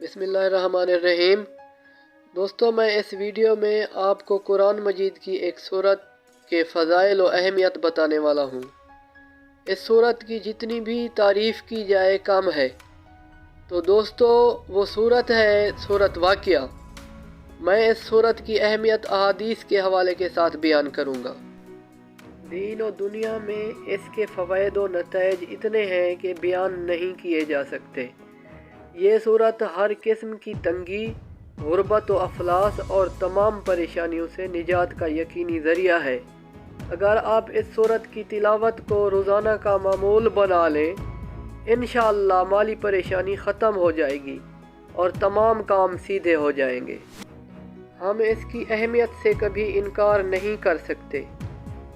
بسم اللہ الرحمن الرحیم۔ دوستو، میں اس ویڈیو میں آپ کو قرآن مجید کی ایک سورت کے فضائل و اہمیت بتانے والا ہوں۔ اس سورت کی جتنی بھی تعریف کی جائے کم ہے۔ تو دوستو، وہ سورت ہے سورت واقعہ۔ میں اس سورت کی اہمیت احادیث کے حوالے کے ساتھ بیان کروں گا۔ دین و دنیا میں اس کے فوائد و نتائج اتنے ہیں کہ بیان نہیں کیے جا سکتے۔ یہ سورت ہر قسم کی تنگی، غربت و افلاس اور تمام پریشانیوں سے نجات کا یقینی ذریعہ ہے۔ اگر آپ اس سورت کی تلاوت کو روزانہ کا معمول بنا لیں، انشاءاللہ مالی پریشانی ختم ہو جائے گی اور تمام کام سیدھے ہو جائیں گے۔ ہم اس کی اہمیت سے کبھی انکار نہیں کر سکتے۔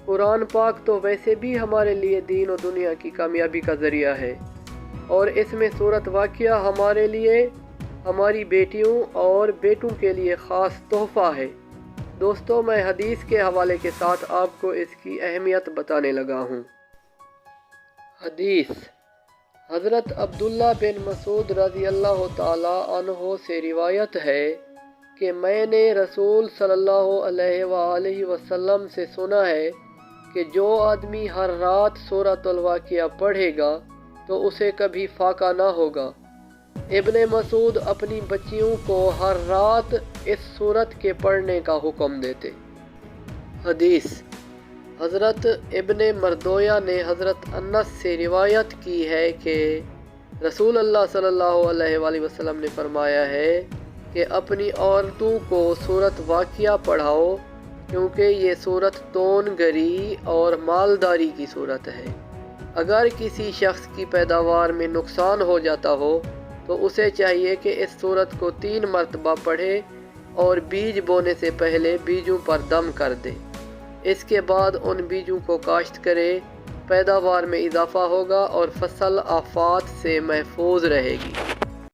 قرآن پاک تو ویسے بھی ہمارے لیے دین و دنیا کی کامیابی کا ذریعہ ہے، اور اس میں سورت واقعہ ہمارے لیے، ہماری بیٹیوں اور بیٹوں کے لیے خاص تحفہ ہے۔ دوستو، میں حدیث کے حوالے کے ساتھ آپ کو اس کی اہمیت بتانے لگا ہوں۔ حدیث: حضرت عبداللہ بن مسعود رضی اللہ تعالی عنہ سے روایت ہے کہ میں نے رسول صلی اللہ علیہ وآلہ وسلم سے سنا ہے کہ جو آدمی ہر رات سورۃ الواقعہ پڑھے گا تو اسے کبھی فاقہ نہ ہوگا۔ ابن مسعود اپنی بچیوں کو ہر رات اس سورت کے پڑھنے کا حکم دیتے۔ حدیث: حضرت ابن مردویہ نے حضرت انس سے روایت کی ہے کہ رسول اللہ صلی اللہ علیہ وآلہ وسلم نے فرمایا ہے کہ اپنی عورتوں کو سورت واقعہ پڑھاؤ، کیونکہ یہ سورت تون گری اور مالداری کی سورت ہے۔ اگر کسی شخص کی پیداوار میں نقصان ہو جاتا ہو تو اسے چاہیے کہ اس سورت کو 3 مرتبہ پڑھے اور بیج بونے سے پہلے بیجوں پر دم کر دے۔ اس کے بعد ان بیجوں کو کاشت کرے، پیداوار میں اضافہ ہوگا اور فصل آفات سے محفوظ رہے گی۔